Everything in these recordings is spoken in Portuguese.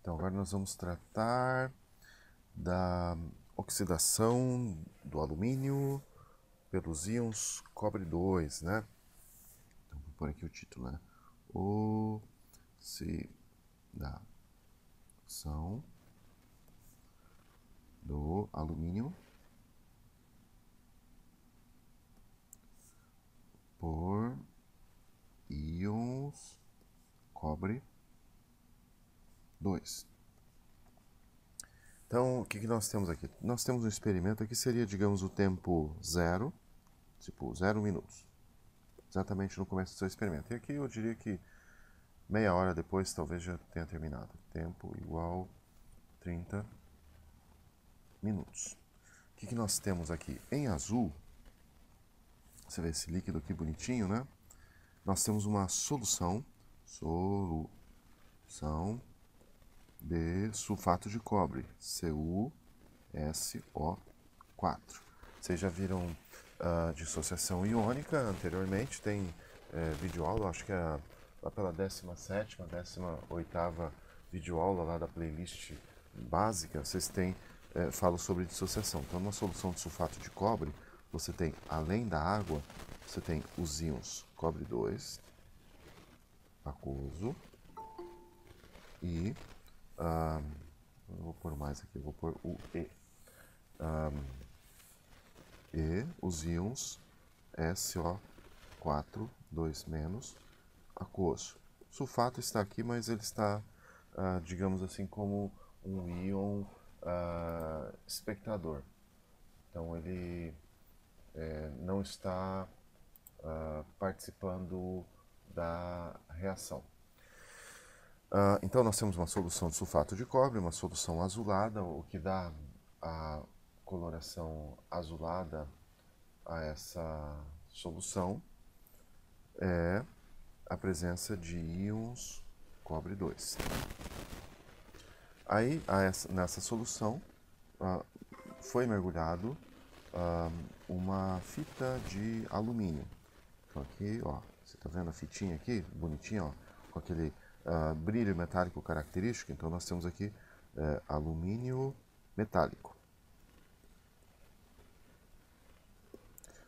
Então agora nós vamos tratar da oxidação do alumínio pelos íons cobre 2, né? Então vou pôr aqui o título, né? Oxidação do alumínio por íons cobre 2. Então, o que nós temos aqui? Nós temos um experimento aqui, seria, digamos, o tempo zero, tipo 0 minutos, exatamente no começo do seu experimento. E aqui eu diria que meia hora depois talvez já tenha terminado. Tempo igual 30 minutos. O que nós temos aqui? Em azul, você vê esse líquido aqui bonitinho, né? Nós temos uma solução de sulfato de cobre, CuSO4. Vocês já viram dissociação iônica anteriormente, tem videoaula, acho que é lá pela 17ª, 18ª videoaula lá da playlist básica, vocês têm, falam sobre dissociação. Então, numa solução de sulfato de cobre, você tem, além da água, você tem os íons cobre 2, aquoso, e eu vou pôr mais aqui, eu vou pôr o E. E os íons SO4, 2-, aquoso. O sulfato está aqui, mas ele está, digamos assim, como um íon espectador. Então ele não está participando da reação. Então nós temos uma solução de sulfato de cobre, uma solução azulada, o que dá a coloração azulada a essa solução é a presença de íons cobre 2. Aí, nessa solução, foi mergulhado uma fita de alumínio. Então aqui, ó, você está vendo a fitinha aqui, bonitinha, ó, com aquele brilho metálico característico. Então nós temos aqui alumínio metálico.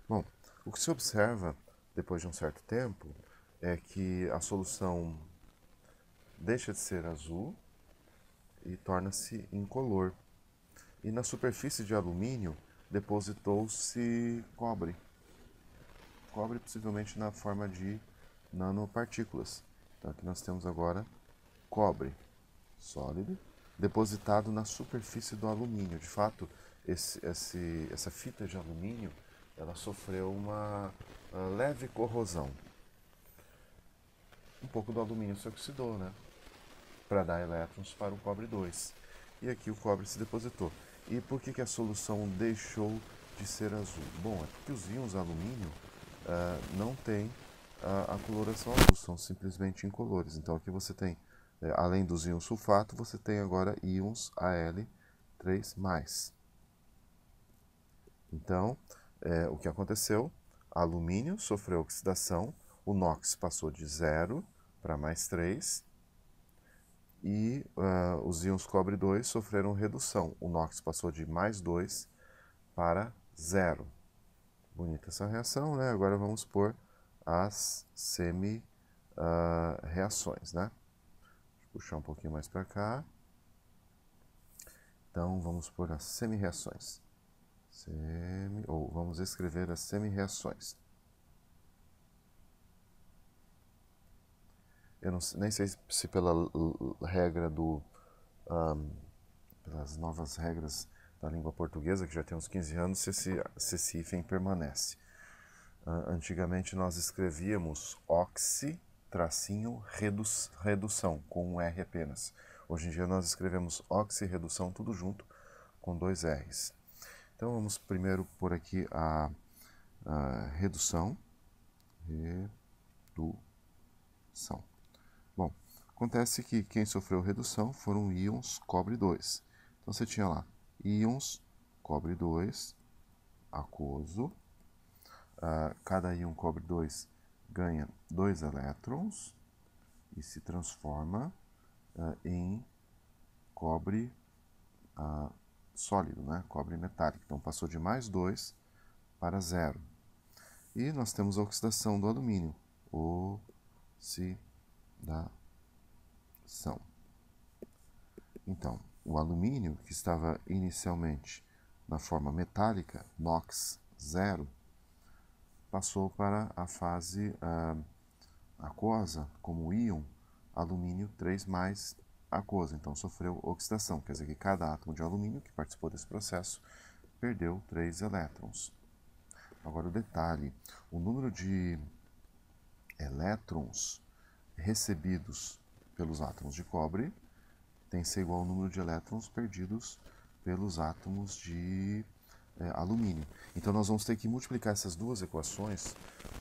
Bom, o que se observa depois de um certo tempo é que a solução deixa de ser azul e torna-se incolor. E na superfície de alumínio depositou-se cobre. Cobre possivelmente na forma de nanopartículas. Então aqui nós temos agora cobre sólido depositado na superfície do alumínio. De fato, essa fita de alumínio ela sofreu uma leve corrosão. Um pouco do alumínio se oxidou, né? Para dar elétrons para o cobre 2. E aqui o cobre se depositou. E por que a solução deixou de ser azul? Bom, é porque os íons alumínio não têm a coloração azul, são simplesmente incolores. Então aqui você tem, além dos íons sulfato, você tem agora íons Al3+. Então, o que aconteceu? Alumínio sofreu oxidação, o NOx passou de 0 para +3, e os íons cobre 2 sofreram redução. O NOx passou de +2 para 0. Bonita essa reação, né? Agora vamos pôr as semi-reações, né? Deixa eu puxar um pouquinho mais para cá. Então, vamos pôr as semi-reações. Ou vamos escrever as semi-reações. Eu nem sei se pela regra pelas novas regras da língua portuguesa, que já tem uns 15 anos, se esse hífen permanece. Antigamente nós escrevíamos oxi-redução, com um R apenas. Hoje em dia nós escrevemos oxi-redução tudo junto, com 2 R's. Então vamos primeiro por aqui a redução. Bom, acontece que quem sofreu redução foram íons cobre 2. Então você tinha lá íons cobre 2, aquoso. Cada íon cobre 2 ganha 2 elétrons e se transforma em cobre sólido, né? Cobre metálico. Então passou de mais 2 para 0. E nós temos a oxidação do alumínio. Oxidação. Então, o alumínio, que estava inicialmente na forma metálica, NOx 0, passou para a fase aquosa, como íon, alumínio 3+, aquoso. Então, sofreu oxidação. Quer dizer que cada átomo de alumínio que participou desse processo perdeu 3 elétrons. Agora, o detalhe: o número de elétrons recebidos pelos átomos de cobre tem que ser igual ao número de elétrons perdidos pelos átomos de alumínio. Então, nós vamos ter que multiplicar essas duas equações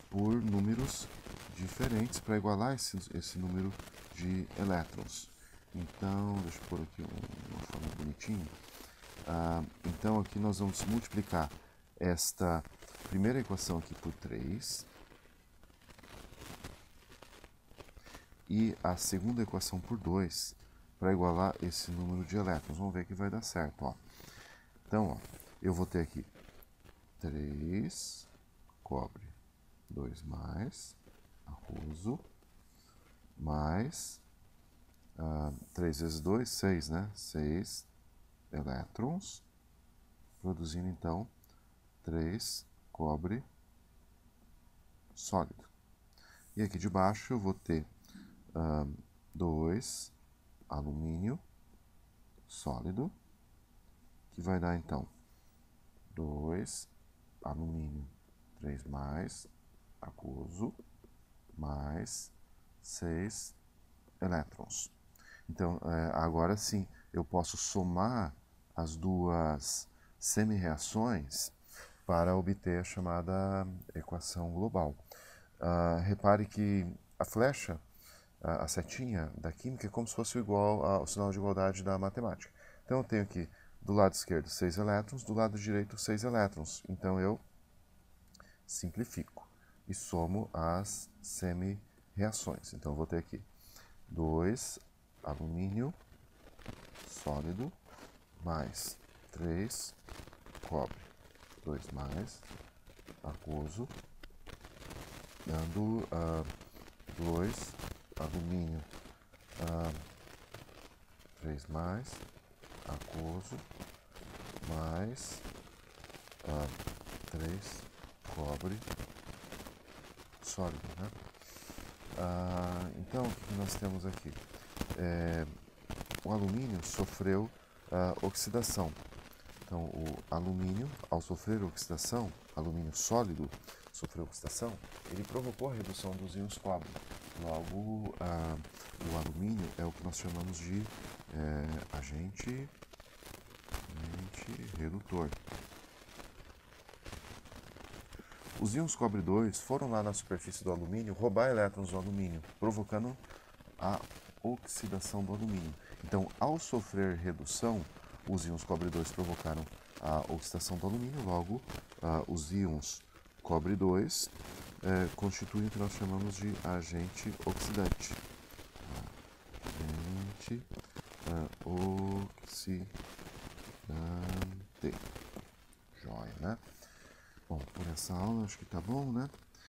por números diferentes para igualar esse número de elétrons. Então, deixa eu pôr aqui uma forma bonitinha. Então, aqui nós vamos multiplicar esta primeira equação aqui por 3 e a segunda equação por 2 para igualar esse número de elétrons. Vamos ver que vai dar certo. Ó. Então, ó, eu vou ter aqui 3 cobre, 2+, aquoso, mais 3 vezes 2, 6, né? 6 elétrons, produzindo então 3 cobre sólido. E aqui de baixo eu vou ter 2 alumínio sólido, que vai dar então 2 alumínio 3+, aquoso, mais 6 elétrons. Então, agora sim, eu posso somar as duas semi-reações para obter a chamada equação global. Repare que a flecha, a setinha da química, é como se fosse igual ao sinal de igualdade da matemática. Então, eu tenho aqui do lado esquerdo 6 elétrons, do lado direito 6 elétrons. Então, eu simplifico e somo as semi-reações. Então, eu vou ter aqui 2 alumínio sólido mais 3 cobre, 2+, aquoso, dando 2 alumínio 3+, aquoso, mais 3 cobre sólido, né? Então, o que nós temos aqui? O alumínio sofreu oxidação. Então, o alumínio, ao sofrer oxidação, alumínio sólido sofreu oxidação, ele provocou a redução dos íons cobre. Logo, o alumínio é o que nós chamamos de agente redutor. Os íons cobre 2 foram lá na superfície do alumínio roubar elétrons do alumínio, provocando a oxidação do alumínio. Então, ao sofrer redução, os íons cobre 2 provocaram a oxidação do alumínio, logo, os íons cobre 2 constituem o que nós chamamos de agente oxidante. Agente oxidante. Joia, né? Bom, por essa aula acho que tá bom, né?